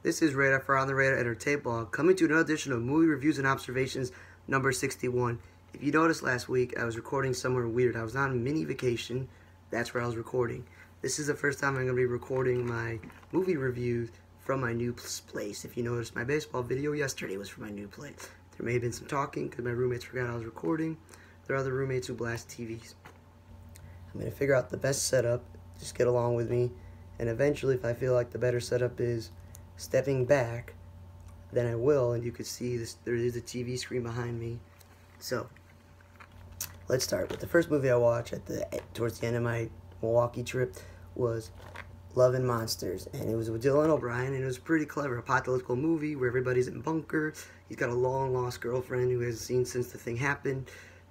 This is Radar for On the Radar Entertainment Blog, coming to another edition of Movie Reviews and Observations number 61. If you noticed last week, I was recording somewhere weird. I was on a mini vacation. That's where I was recording. This is the first time I'm going to be recording my movie reviews from my new place. If you noticed, my baseball video yesterday was from my new place. There may have been some talking because my roommates forgot I was recording. There are other roommates who blast TVs. I'm going to figure out the best setup. Just get along with me. And eventually, if I feel like the better setup is stepping back, then I will. And you can see this, there is a TV screen behind me. So let's start with the first movie I watched towards the end of my Milwaukee trip was Love and Monsters, and it was with Dylan O'Brien, and it was pretty clever. A apocalyptic movie where everybody's in bunker. He's got a long lost girlfriend who he hasn't seen since the thing happened.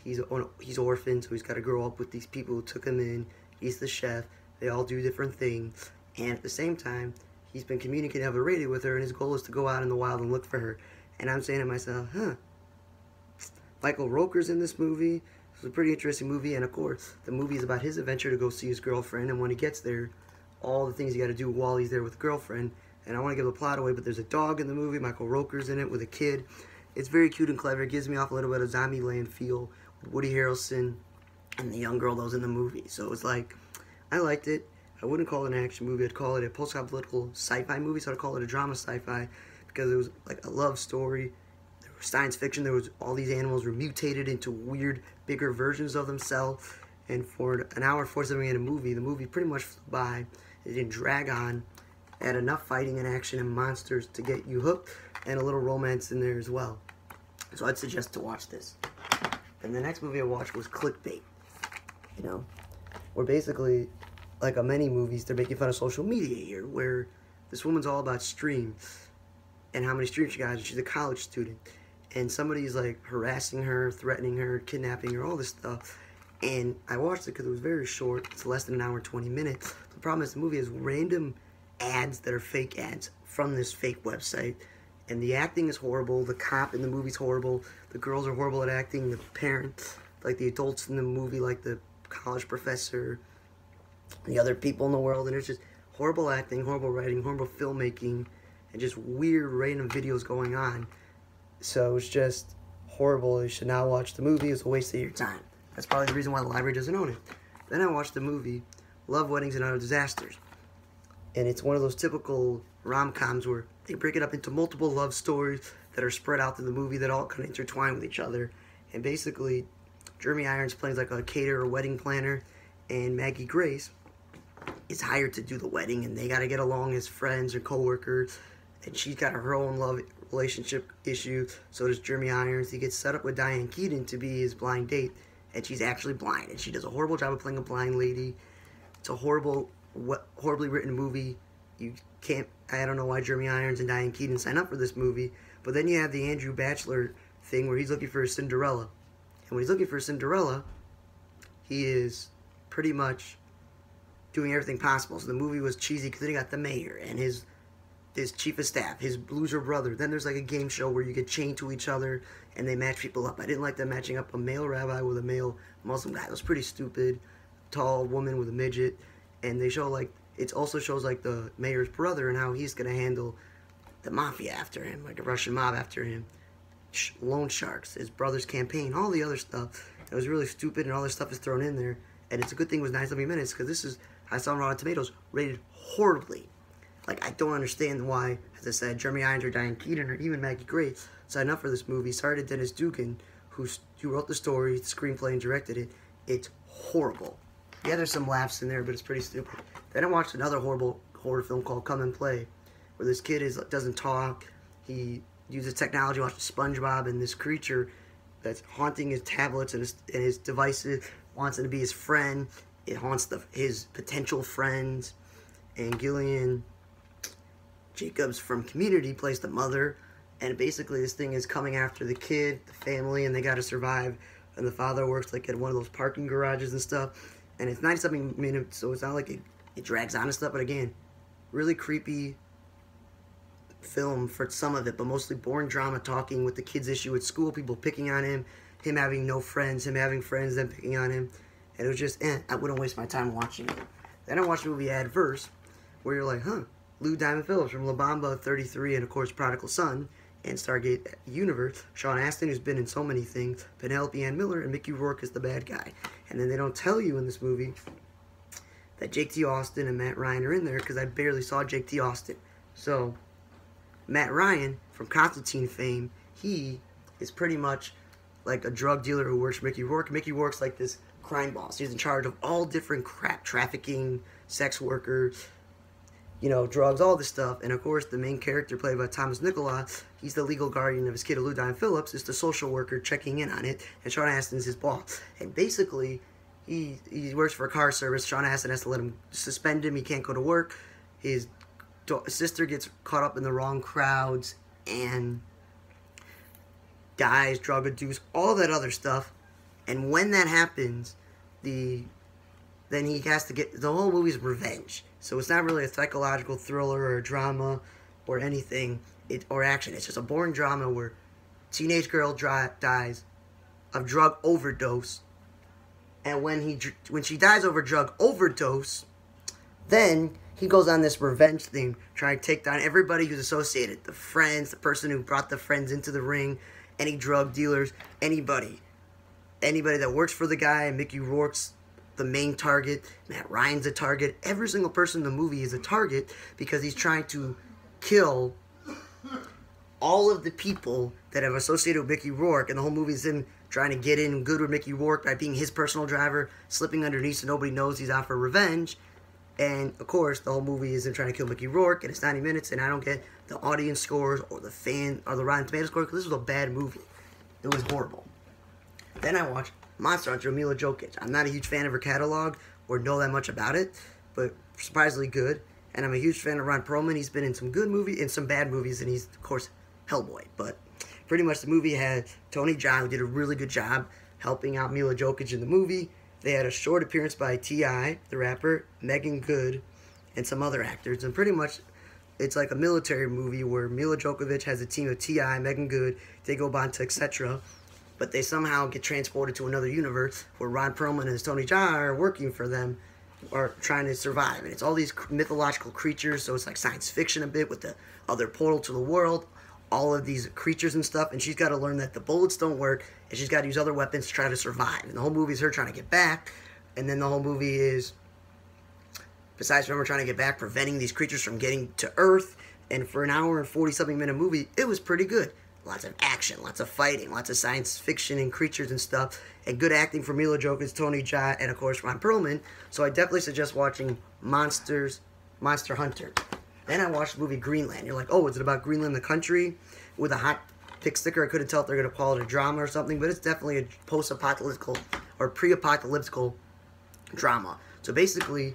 He's orphaned, so he's got to grow up with these people who took him in. He's the chef. They all do different things, and at the same time, he's been communicating over the radio with her, and his goal is to go out in the wild and look for her. And I'm saying to myself, Michael Rooker's in this movie. It's a pretty interesting movie, and of course, the movie is about his adventure to go see his girlfriend, and when he gets there, all the things you got to do while he's there with the girlfriend. And I want to give the plot away, but there's a dog in the movie. Michael Rooker's in it with a kid. It's very cute and clever. It gives me off a little bit of Zombieland feel with Woody Harrelson and the young girl that was in the movie. So it's like, I liked it. I wouldn't call it an action movie. I'd call it a post-apocalyptic sci-fi movie, so I'd call it a drama sci-fi because it was like a love story. There was science fiction. There was all these animals were mutated into weird, bigger versions of themselves. And for an hour and 47 minute movie, the movie pretty much flew by. It didn't drag on. It had enough fighting and action and monsters to get you hooked, and a little romance in there as well. So I'd suggest to watch this. And the next movie I watched was Clickbait. You know, where basically, like many movies, they're making fun of social media here, where this woman's all about streams and how many streams she got, and she's a college student. And somebody's like harassing her, threatening her, kidnapping her, all this stuff. And I watched it because it was very short. It's less than an hour and 20 minutes. The problem is the movie has random ads that are fake ads from this fake website. And the acting is horrible. The cop in the movie's horrible. The girls are horrible at acting. The parents, like the adults in the movie, like the college professor, the other people in the world. And it's just horrible acting, horrible writing, horrible filmmaking, and just weird random videos going on. So it's just horrible. You should not watch the movie. It's a waste of your time. That's probably the reason why the library doesn't own it. Then I watched the movie Love, Weddings, and Other Disasters. And it's one of those typical rom-coms where they break it up into multiple love stories that are spread out through the movie that all kind of intertwine with each other. And basically, Jeremy Irons plays like a caterer, wedding planner, and Maggie Grace is hired to do the wedding, and they got to get along as friends or co-workers. And she's got her own love relationship issue. So does Jeremy Irons. He gets set up with Diane Keaton to be his blind date. And she's actually blind, and she does a horrible job of playing a blind lady. It's a horribly written movie. I don't know why Jeremy Irons and Diane Keaton sign up for this movie. But then you have the Andrew Bachelor thing where he's looking for a Cinderella. And when he's looking for a Cinderella, he is pretty much doing everything possible. So the movie was cheesy because then he got the mayor and his chief of staff, his loser brother. Then there's like a game show where you get chained to each other and they match people up. I didn't like them matching up a male rabbi with a male Muslim guy. It was pretty stupid. Tall woman with a midget. And they show like, it also shows like the mayor's brother and how he's going to handle the mafia after him, like a Russian mob after him. Loan sharks, his brother's campaign, all the other stuff. It was really stupid, and all this stuff is thrown in there. And it's a good thing it was 97 minutes because this is, I saw on Rotten Tomatoes, rated horribly. Like, I don't understand why, as I said, Jeremy Irons or Diane Keaton or even Maggie Grace signed up for this movie. Sorry to Dennis Dugan, who wrote the story, the screenplay, and directed it. It's horrible. Yeah, there's some laughs in there, but it's pretty stupid. Then I watched another horrible horror film called Come and Play, where this kid doesn't talk. He uses technology, watches SpongeBob, and this creature that's haunting his tablets and his devices wants him to be his friend. It haunts his potential friends. And Gillian Jacobs from Community plays the mother, and basically this thing is coming after the kid, the family, and they got to survive. And the father works like at one of those parking garages and stuff. And it's 97 minutes, so it's not like it drags on and stuff. But again, really creepy film for some of it, but mostly boring drama talking with the kid's issue at school, people picking on him having no friends, him having friends, then picking on him. And it was just, I wouldn't waste my time watching it. Then I watched the movie Adverse, where you're like, Lou Diamond Phillips from La Bamba 33 and, of course, Prodigal Son and Stargate Universe. Sean Astin, who's been in so many things. Penelope Ann Miller, and Mickey Rourke is the bad guy. And then they don't tell you in this movie that Jake T. Austin and Matt Ryan are in there, because I barely saw Jake T. Austin. So, Matt Ryan, from Constantine fame, he is pretty much like a drug dealer who works for Mickey Rourke. Mickey Rourke's like this crime boss. He's in charge of all different crap, trafficking, sex workers, you know, drugs, all this stuff. And of course, the main character played by Thomas Nicola, he's the legal guardian of his kid, Lou Diamond Phillips, is the social worker checking in on it, and Sean Astin's his boss. And basically, he works for a car service. Sean Astin has to let him suspend him. He can't go to work. His sister gets caught up in the wrong crowds and dies, drug induced, all that other stuff. And when that happens, then he has to get, the whole movie's revenge. So it's not really a psychological thriller or a drama or anything, or action. It's just a boring drama where teenage girl dies of drug overdose. And when she dies over drug overdose, then he goes on this revenge thing, trying to take down everybody who's associated. The friends, the person who brought the friends into the ring, any drug dealers, anybody that works for the guy. And Mickey Rourke's the main target. Matt Ryan's a target. Every single person in the movie is a target because he's trying to kill all of the people that have associated with Mickey Rourke. And the whole movie is him trying to get in good with Mickey Rourke by being his personal driver, slipping underneath so nobody knows he's out for revenge. And, of course, the whole movie is him trying to kill Mickey Rourke, and it's 90 minutes, and I don't get the audience scores or the Rotten Tomatoes score, because this was a bad movie. It was horrible. Then I watched Monster Hunter, Mila Jokic. I'm not a huge fan of her catalog or know that much about it, but surprisingly good. And I'm a huge fan of Ron Perlman. He's been in some good movies, in some bad movies, and he's, of course, Hellboy. But pretty much the movie had Tony Jaa, who did a really good job helping out Mila Jokic in the movie. They had a short appearance by T.I., the rapper, Megan Good, and some other actors. And pretty much, it's like a military movie where Mila Djokovic has a team of T.I., Megan Good, Dago Bonta, etc. But they somehow get transported to another universe where Ron Perlman and Tony Jaa are working for them, or trying to survive. And it's all these mythological creatures, so it's like science fiction a bit with the other portal to the world. All of these creatures and stuff, and she's got to learn that the bullets don't work, and she's got to use other weapons to try to survive. And the whole movie is her trying to get back, and then the whole movie is, besides from her trying to get back, preventing these creatures from getting to Earth. And for an hour and 40-something minute movie, it was pretty good. Lots of action, lots of fighting, lots of science fiction and creatures and stuff, and good acting from Mila Jokic, Tony Jaa, and of course Ron Perlman. So I definitely suggest watching Monster Hunter. Then I watched the movie Greenland. You're like, oh, is it about Greenland, the country? With a hot pick sticker, I couldn't tell if they're going to call it a drama or something, but it's definitely a post-apocalyptic or pre-apocalyptic drama. So basically,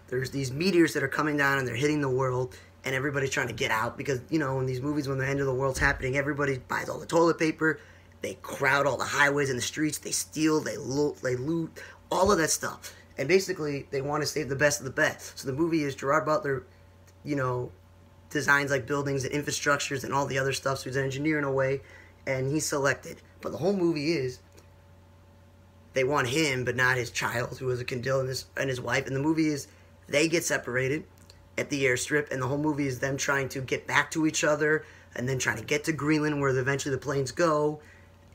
there's these meteors that are coming down and they're hitting the world, and everybody's trying to get out because, you know, in these movies when the end of the world's happening, everybody buys all the toilet paper, they crowd all the highways and the streets, they steal, they loot, all of that stuff. And basically, they want to save the best of the best. So the movie is Gerard Butler, you know, designs like buildings and infrastructures and all the other stuff, so he's an engineer in a way, and he's selected. But the whole movie is, they want him, but not his child, who is a Kendall and his wife. And the movie is, they get separated at the airstrip, and the whole movie is them trying to get back to each other, and then trying to get to Greenland, where eventually the planes go,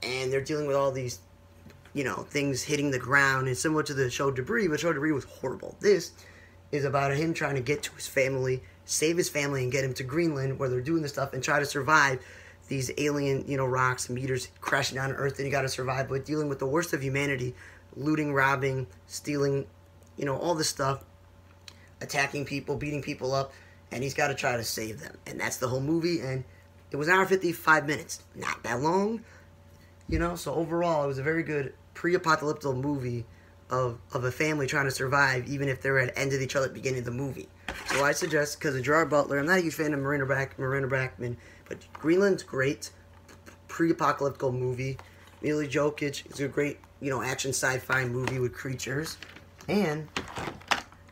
and they're dealing with all these, you know, things hitting the ground, and similar to the show Debris, but show Debris was horrible. This is about him trying to get to his family, save his family, and get him to Greenland, where they're doing this stuff, and try to survive these alien, you know, rocks and meteors crashing down on Earth, and you got to survive, but dealing with the worst of humanity, looting, robbing, stealing, you know, all this stuff, attacking people, beating people up, and he's got to try to save them. And that's the whole movie, and it was an hour and 55 minutes. Not that long, you know, so overall, it was a very good pre-apocalyptic movie of a family trying to survive, even if they're at the end of each other at the beginning of the movie. So I suggest, because of Gerard Butler, I'm not a huge fan of Marina Brackman, but Greenland's great, pre-apocalyptic movie. Mila Jokic is a great, you know, action sci-fi movie with creatures. And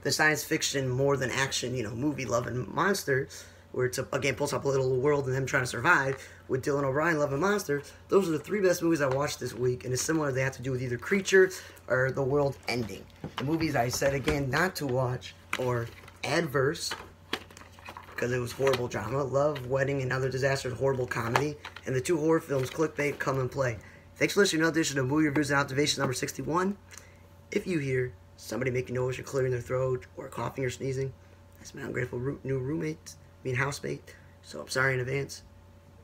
the science fiction, more than action, you know, movie Love and Monsters, where it's, again, pulls up a little world and them trying to survive, with Dylan O'Brien, Love and Monsters. Those are the 3 best movies I watched this week, and it's similar. They have to do with either creatures or the world ending. The movies I said, again, not to watch, or Adverse, because it was horrible drama. Love, Wedding, and Other Disasters, horrible comedy. And the 2 horror films, Clickbait, Come and Play. Thanks for listening to another edition of Movie Reviews and Observations number 61. If you hear somebody making noise or clearing their throat or coughing or sneezing, that's my ungrateful new housemate. So I'm sorry in advance.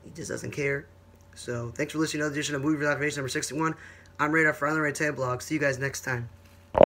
He just doesn't care. So thanks for listening to another edition of Movie Reviews and Observations number 61. I'm Radar for On the Right Tab Blog. See you guys next time.